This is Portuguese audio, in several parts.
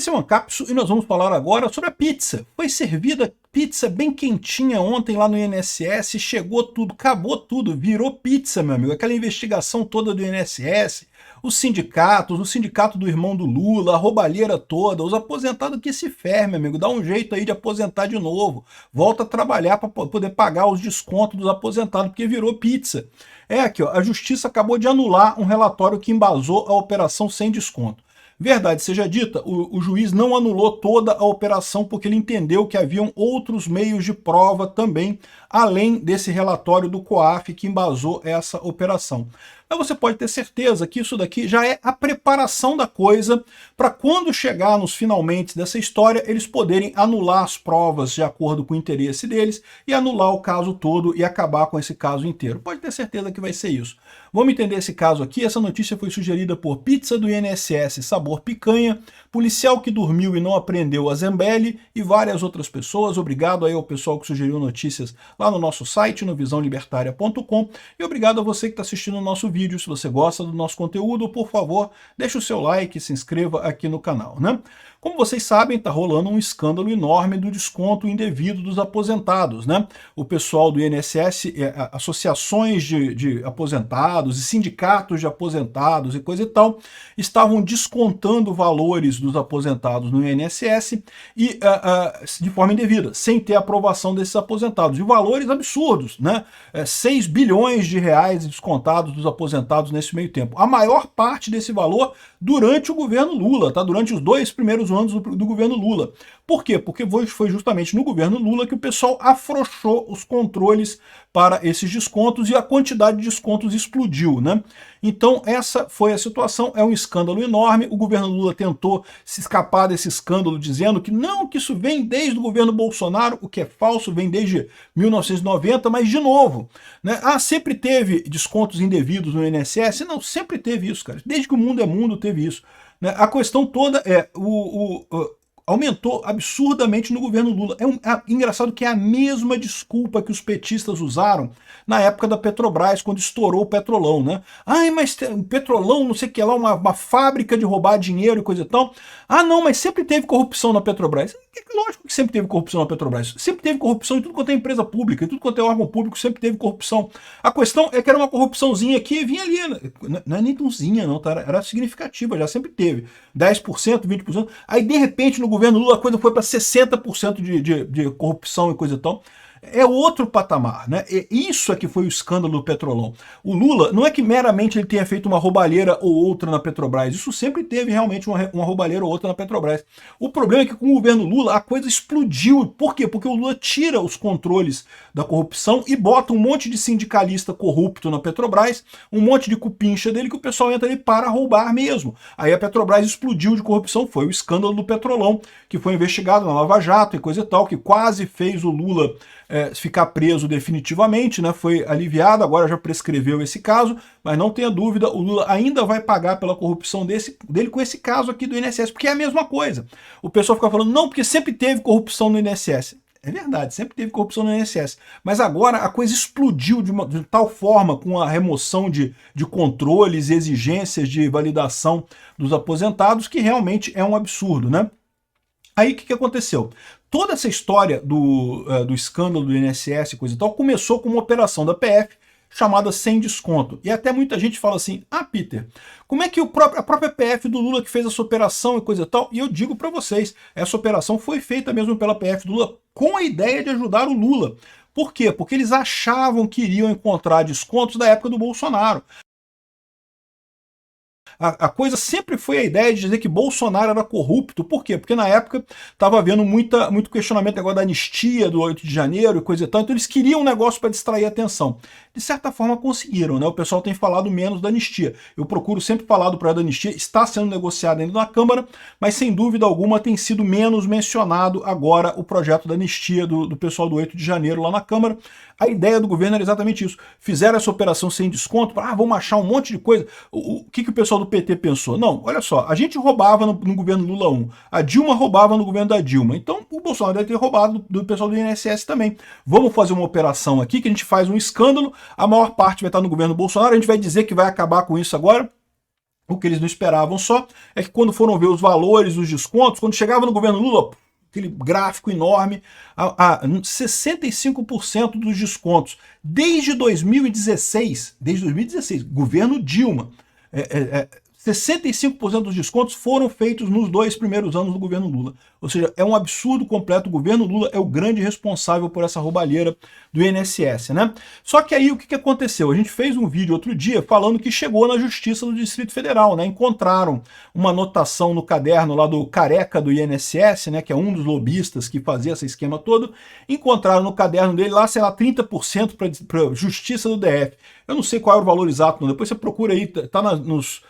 Esse é o Ancapsu e nós vamos falar agora sobre a pizza. Foi servida pizza bem quentinha ontem lá no INSS, chegou tudo, acabou tudo, virou pizza, meu amigo. Aquela investigação toda do INSS, os sindicatos, o sindicato do irmão do Lula, a roubalheira toda, os aposentados que se ferem, meu amigo. Dá um jeito aí de aposentar de novo. Volta a trabalhar para poder pagar os descontos dos aposentados, porque virou pizza. É aqui, ó, a justiça acabou de anular um relatório que embasou a operação sem desconto. Verdade seja dita, o juiz não anulou toda a operação porque ele entendeu que haviam outros meios de prova também, além desse relatório do COAF que embasou essa operação. Mas você pode ter certeza que isso daqui já é a preparação da coisa para quando chegar nos finalmente dessa história, eles poderem anular as provas de acordo com o interesse deles e anular o caso todo e acabar com esse caso inteiro. Pode ter certeza que vai ser isso. Vamos entender esse caso aqui. Essa notícia foi sugerida por Pizza do INSS Sabor Picanha, policial que dormiu e não aprendeu a Zambelli e várias outras pessoas. Obrigado aí ao pessoal que sugeriu notícias lá no nosso site, no visãolibertaria.com, e obrigado a você que está assistindo o nosso vídeo. Se você gosta do nosso conteúdo, por favor, deixe o seu like e se inscreva aqui no canal, né? Como vocês sabem, está rolando um escândalo enorme do desconto indevido dos aposentados, né? O pessoal do INSS, associações de aposentados e sindicatos de aposentados e coisa e tal, estavam descontando valores dos aposentados no INSS e de forma indevida, sem ter aprovação desses aposentados. E valores absurdos, né? 6 bilhões de reais descontados dos aposentados nesse meio tempo. A maior parte desse valor durante o governo Lula, tá? Durante os 2 primeiros anos do governo Lula. Por quê? Porque foi justamente no governo Lula que o pessoal afrouxou os controles para esses descontos e a quantidade de descontos explodiu, né? Então essa foi a situação, é um escândalo enorme. O governo Lula tentou se escapar desse escândalo dizendo que não, que isso vem desde o governo Bolsonaro, o que é falso, vem desde 1990, mas de novo, né? Sempre teve descontos indevidos no INSS? Não, sempre teve isso, cara. Desde que o mundo é mundo teve isso. A questão toda é, aumentou absurdamente no governo Lula. Engraçado que é a mesma desculpa que os petistas usaram na época da Petrobras, quando estourou o Petrolão, né? Ai, mas o Petrolão, não sei o que lá, uma fábrica de roubar dinheiro e coisa e tal. Ah, não, mas sempre teve corrupção na Petrobras. Lógico que sempre teve corrupção na Petrobras. Sempre teve corrupção em tudo quanto é empresa pública, em tudo quanto é órgão público, sempre teve corrupção. A questão é que era uma corrupçãozinha aqui e vinha ali. Não é nem tãozinha, não, tá? Era significativa, já sempre teve. 10%, 20%. Aí, de repente, no governo Lula, a coisa foi para 60% de corrupção e coisa e tal. É outro patamar, né? E isso é que foi o escândalo do Petrolão. O Lula, não é que meramente ele tenha feito uma roubalheira ou outra na Petrobras, isso sempre teve realmente uma roubalheira ou outra na Petrobras. O problema é que com o governo Lula a coisa explodiu. Por quê? Porque o Lula tira os controles da corrupção e bota um monte de sindicalista corrupto na Petrobras, um monte de cupincha dele que o pessoal entra ali para roubar mesmo. Aí a Petrobras explodiu de corrupção, foi o escândalo do Petrolão, que foi investigado na Lava Jato e coisa e tal, que quase fez o Lula ficar preso definitivamente, né? Foi aliviado, agora já prescreveu esse caso, mas não tenha dúvida, o Lula ainda vai pagar pela corrupção dele com esse caso aqui do INSS, porque é a mesma coisa. O pessoal fica falando, não, porque sempre teve corrupção no INSS. É verdade, sempre teve corrupção no INSS, mas agora a coisa explodiu de tal forma com a remoção de controles e exigências de validação dos aposentados que realmente é um absurdo, né? Aí o que aconteceu? Toda essa história do escândalo do INSS e coisa e tal começou com uma operação da PF chamada Sem Desconto. E até muita gente fala assim, Peter, como é que a própria PF do Lula que fez essa operação e coisa e tal? E eu digo para vocês, essa operação foi feita mesmo pela PF do Lula com a ideia de ajudar o Lula. Por quê? Porque eles achavam que iriam encontrar descontos da época do Bolsonaro. A coisa sempre foi a ideia de dizer que Bolsonaro era corrupto. Por quê? Porque na época estava havendo muito questionamento agora da anistia do 8 de janeiro e coisa e tal, então eles queriam um negócio para distrair a atenção. De certa forma conseguiram, né? O pessoal tem falado menos da anistia. Eu procuro sempre falar do projeto da anistia, está sendo negociado ainda na Câmara, mas sem dúvida alguma tem sido menos mencionado agora o projeto da anistia do pessoal do 8 de janeiro lá na Câmara. A ideia do governo era exatamente isso. Fizeram essa operação sem desconto, vamos achar um monte de coisa. O que o pessoal do PT pensou? Não, olha só, a gente roubava no governo Lula 1, a Dilma roubava no governo da Dilma, então o Bolsonaro deve ter roubado do pessoal do INSS também. Vamos fazer uma operação aqui que a gente faz um escândalo, a maior parte vai estar no governo Bolsonaro, a gente vai dizer que vai acabar com isso agora, O que eles não esperavam só é que quando foram ver os valores, os descontos, quando chegava no governo Lula, aquele gráfico enorme, 65% dos descontos desde 2016, governo Dilma, 65% dos descontos foram feitos nos 2 primeiros anos do governo Lula. Ou seja, é um absurdo completo. O governo Lula é o grande responsável por essa roubalheira do INSS, né? Só que aí o que aconteceu? A gente fez um vídeo outro dia falando que chegou na Justiça do Distrito Federal, né? Encontraram uma anotação no caderno lá do careca do INSS, né? Que é um dos lobistas que fazia esse esquema todo. Encontraram no caderno dele lá, sei lá, 30% para Justiça do DF. Eu não sei qual é o valor exato, não. Depois você procura aí, tá nos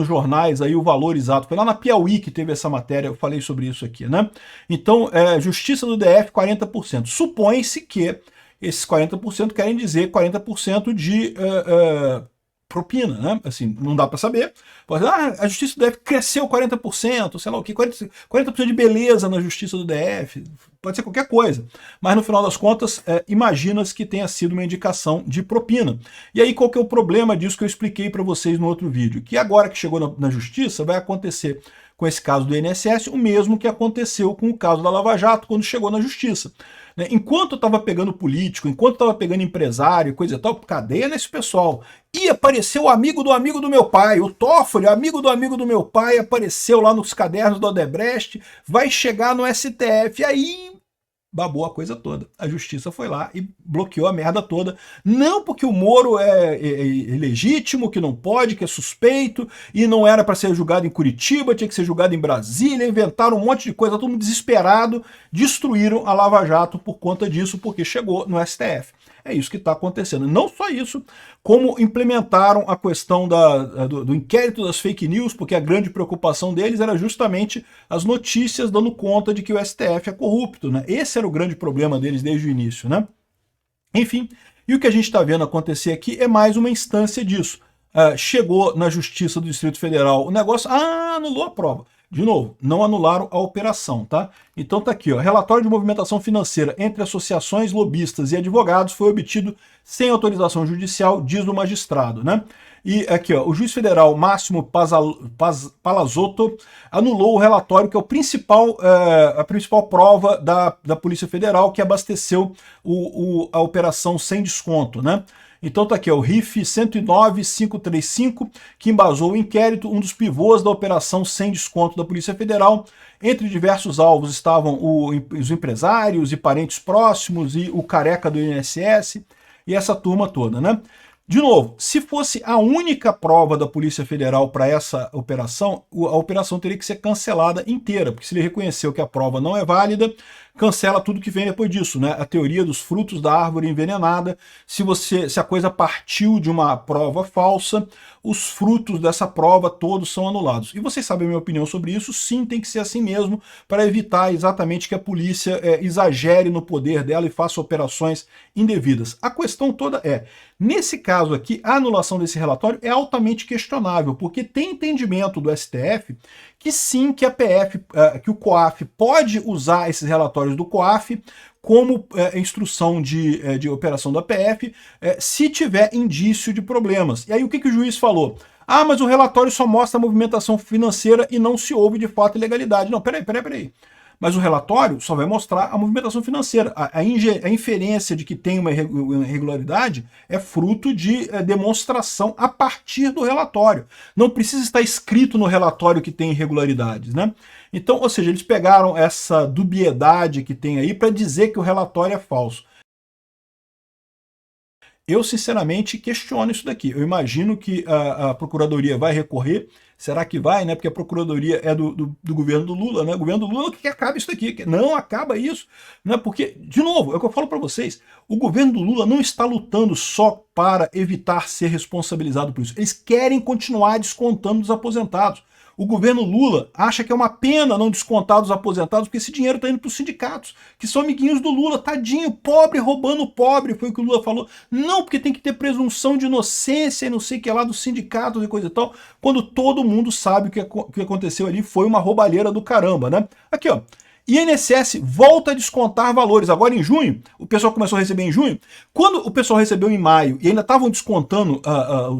jornais aí o valor exato. Foi lá na Piauí que teve essa matéria, eu falei sobre isso aqui, né? Então, Justiça do DF, 40%. Supõe-se que esses 40% querem dizer 40% de propina, né? Assim, não dá para saber. Pode dizer, a Justiça do DF cresceu 40%, sei lá o que, 40% de beleza na Justiça do DF, pode ser qualquer coisa. Mas no final das contas, imagina-se que tenha sido uma indicação de propina. E aí qual que é o problema disso que eu expliquei para vocês no outro vídeo? Que agora que chegou na Justiça, vai acontecer com esse caso do INSS o mesmo que aconteceu com o caso da Lava Jato quando chegou na Justiça. Enquanto estava pegando político, enquanto estava pegando empresário, coisa e tal, cadeia nesse pessoal. E apareceu o amigo do meu pai, o Toffoli, amigo do meu pai, apareceu lá nos cadernos do Odebrecht, vai chegar no STF, aí babou a coisa toda. A justiça foi lá e bloqueou a merda toda. Não porque o Moro é ilegítimo, que não pode, que é suspeito, e não era para ser julgado em Curitiba, tinha que ser julgado em Brasília, inventaram um monte de coisa, todo mundo desesperado, destruíram a Lava Jato por conta disso, porque chegou no STF. É isso que está acontecendo. Não só isso, como implementaram a questão do inquérito das fake news, porque a grande preocupação deles era justamente as notícias dando conta de que o STF é corrupto, né? Esse era o grande problema deles desde o início, né? Enfim, e o que a gente está vendo acontecer aqui é mais uma instância disso. Chegou na Justiça do Distrito Federal o negócio, anulou a prova. De novo, não anularam a operação, tá? Então tá aqui, ó, relatório de movimentação financeira entre associações, lobistas e advogados foi obtido sem autorização judicial, diz o magistrado, né? E aqui, ó, o juiz federal Máximo Palazotto anulou o relatório, que é a principal prova da Polícia Federal que abasteceu a operação sem desconto, né? Então tá aqui, ó, o RIF 109.535, que embasou o inquérito, um dos pivôs da operação sem desconto da Polícia Federal. Entre diversos alvos estavam os empresários e parentes próximos e o careca do INSS e essa turma toda, né? De novo, se fosse a única prova da Polícia Federal para essa operação, a operação teria que ser cancelada inteira, porque se ele reconheceu que a prova não é válida, cancela tudo que vem depois disso, né? A teoria dos frutos da árvore envenenada. Se a coisa partiu de uma prova falsa, os frutos dessa prova todos são anulados. E vocês sabem a minha opinião sobre isso, sim, tem que ser assim mesmo, para evitar exatamente que a polícia exagere no poder dela e faça operações indevidas. A questão toda nesse caso aqui, a anulação desse relatório é altamente questionável, porque tem entendimento do STF que sim, que que o COAF pode usar esses relatórios do COAF como instrução de operação da PF, se tiver indício de problemas. E aí o que o juiz falou? Mas o relatório só mostra a movimentação financeira e não se houve de fato ilegalidade. Não, peraí. Mas o relatório só vai mostrar a movimentação financeira. A inferência de que tem uma irregularidade é fruto de demonstração a partir do relatório. Não precisa estar escrito no relatório que tem irregularidades, né? Então, ou seja, eles pegaram essa dubiedade que tem aí para dizer que o relatório é falso. Eu, sinceramente, questiono isso daqui. Eu imagino que a Procuradoria vai recorrer. Será que vai, né? Porque a Procuradoria é do governo do Lula, né? O governo do Lula quer que acabe isso daqui. Não acaba isso, né? Porque, de novo, é o que eu falo para vocês, o governo do Lula não está lutando só para evitar ser responsabilizado por isso. Eles querem continuar descontando dos aposentados. O governo Lula acha que é uma pena não descontar dos aposentados, porque esse dinheiro está indo para os sindicatos, que são amiguinhos do Lula. Tadinho, pobre roubando pobre, foi o que o Lula falou. Não, porque tem que ter presunção de inocência e não sei o que lá dos sindicatos e coisa e tal, quando todo mundo sabe que o que aconteceu ali foi uma roubalheira do caramba, né? Aqui, ó. INSS volta a descontar valores. Agora em junho, o pessoal começou a receber em junho. Quando o pessoal recebeu em maio e ainda estavam descontando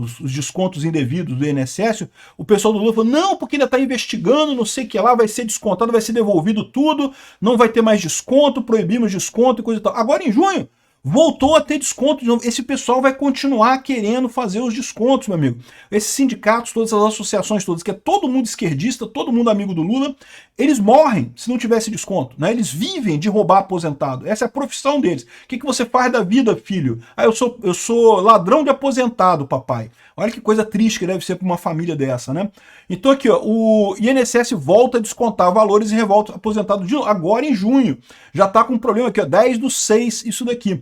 os descontos indevidos do INSS, o pessoal do Lula falou, não, porque ainda está investigando, não sei o que lá, vai ser descontado, vai ser devolvido tudo, não vai ter mais desconto, proibimos desconto e coisa e tal. Agora em junho, voltou a ter desconto de novo. Esse pessoal vai continuar querendo fazer os descontos, meu amigo. Esses sindicatos, todas as associações todas, que é todo mundo esquerdista, todo mundo amigo do Lula, eles morrem se não tivesse desconto, né? Eles vivem de roubar aposentado. Essa é a profissão deles. O que você faz da vida, filho? Ah, eu sou ladrão de aposentado, papai. Olha que coisa triste que deve ser para uma família dessa, né? Então aqui, ó, o INSS volta a descontar valores e revolta aposentado de agora em junho. Já está com um problema aqui, ó, 10/6, isso daqui.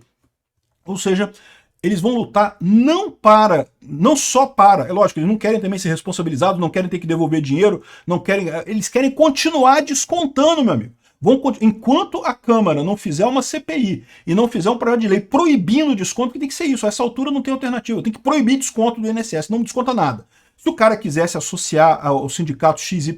Ou seja, eles vão lutar não só para, é lógico, eles não querem também ser responsabilizados, não querem ter que devolver dinheiro, eles querem continuar descontando, meu amigo. Enquanto a Câmara não fizer uma CPI e não fizer um projeto de lei proibindo o desconto, porque tem que ser isso, a essa altura não tem alternativa, tem que proibir desconto do INSS, não desconta nada. Se o cara quisesse associar ao sindicato XYZ,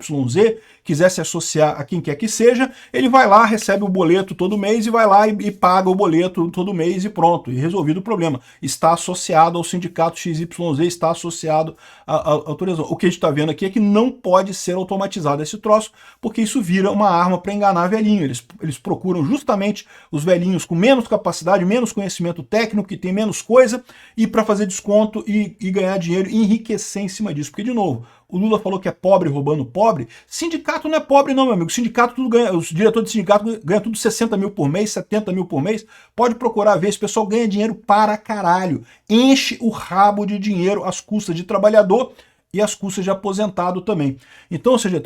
quisesse associar a quem quer que seja, ele vai lá, recebe o boleto todo mês e vai lá e paga o boleto todo mês e pronto, e resolvido o problema. Está associado ao sindicato XYZ, está associado à autorização. O que a gente está vendo aqui é que não pode ser automatizado esse troço, porque isso vira uma arma para enganar velhinho. Eles procuram justamente os velhinhos com menos capacidade, menos conhecimento técnico, que tem menos coisa, e para fazer desconto e ganhar dinheiro e enriquecer em cima disso. Porque, de novo, o Lula falou que é pobre roubando pobre. Sindicato não é pobre não, meu amigo. Sindicato tudo ganha, os diretores de sindicato ganham tudo 60 mil por mês, 70 mil por mês. Pode procurar ver, esse pessoal ganha dinheiro para caralho. Enche o rabo de dinheiro às custas de trabalhador e às custas de aposentado também. Então, ou seja,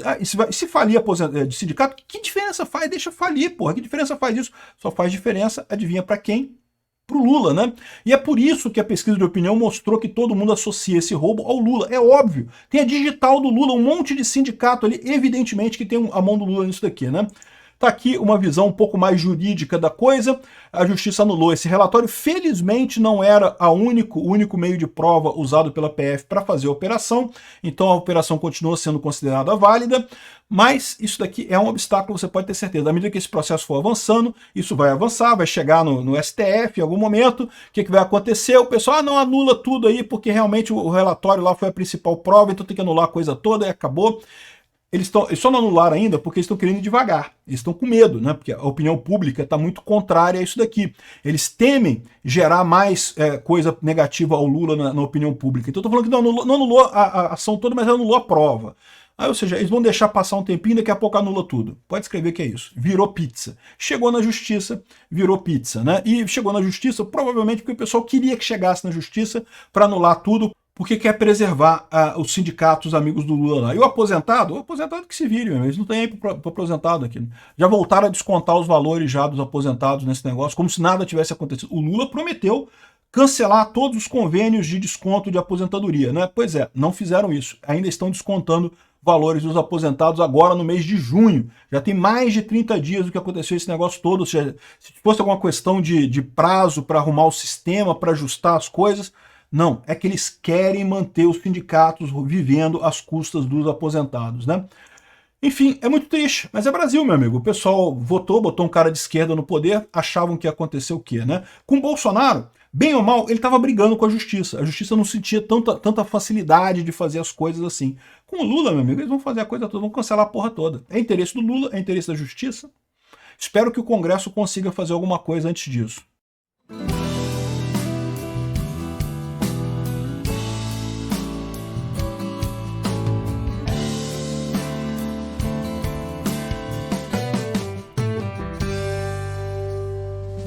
se falir de sindicato, que diferença faz? Deixa falir, porra. Que diferença faz isso? Só faz diferença, adivinha para quem? Pro Lula, né? E é por isso que a pesquisa de opinião mostrou que todo mundo associa esse roubo ao Lula. É óbvio. Tem a digital do Lula, um monte de sindicato ali, evidentemente que tem a mão do Lula nisso daqui, né? Tá aqui uma visão um pouco mais jurídica da coisa. A justiça anulou esse relatório. Felizmente não era o único meio de prova usado pela PF para fazer a operação. Então a operação continua sendo considerada válida. Mas isso daqui é um obstáculo, você pode ter certeza. À medida que esse processo for avançando, isso vai avançar, vai chegar no STF em algum momento. O que vai acontecer? O pessoal não anula tudo aí, porque realmente o relatório lá foi a principal prova, então tem que anular a coisa toda e acabou. Eles só não anularam ainda porque eles estão querendo ir devagar. Eles estão com medo, né? Porque a opinião pública está muito contrária a isso daqui. Eles temem gerar mais coisa negativa ao Lula na opinião pública. Então eu estou falando que não anulou a ação toda, mas anulou a prova. Aí, ou seja, eles vão deixar passar um tempinho, daqui a pouco anula tudo. Pode escrever que é isso. Virou pizza. Chegou na justiça, virou pizza, né? E chegou na justiça provavelmente porque o pessoal queria que chegasse na justiça para anular tudo, porque quer preservar os sindicatos amigos do Lula lá. E o aposentado que se vire, mesmo. Eles não têm aí para aposentado aqui. Já voltaram a descontar os valores já dos aposentados nesse negócio, como se nada tivesse acontecido. O Lula prometeu cancelar todos os convênios de desconto de aposentadoria, né? Pois é, não fizeram isso. Ainda estão descontando valores dos aposentados agora no mês de junho. Já tem mais de 30 dias do que aconteceu esse negócio todo. Ou seja, se fosse alguma questão de prazo para arrumar o sistema, para ajustar as coisas, não, é que eles querem manter os sindicatos vivendo às custas dos aposentados, né? Enfim, é muito triste, mas é Brasil, meu amigo. O pessoal botou um cara de esquerda no poder, achavam que ia acontecer o quê, né? Com o Bolsonaro, bem ou mal, ele estava brigando com a justiça. A justiça não sentia tanta facilidade de fazer as coisas assim. Com o Lula, meu amigo, eles vão fazer a coisa toda, vão cancelar a porra toda. É interesse do Lula, é interesse da justiça. Espero que o Congresso consiga fazer alguma coisa antes disso.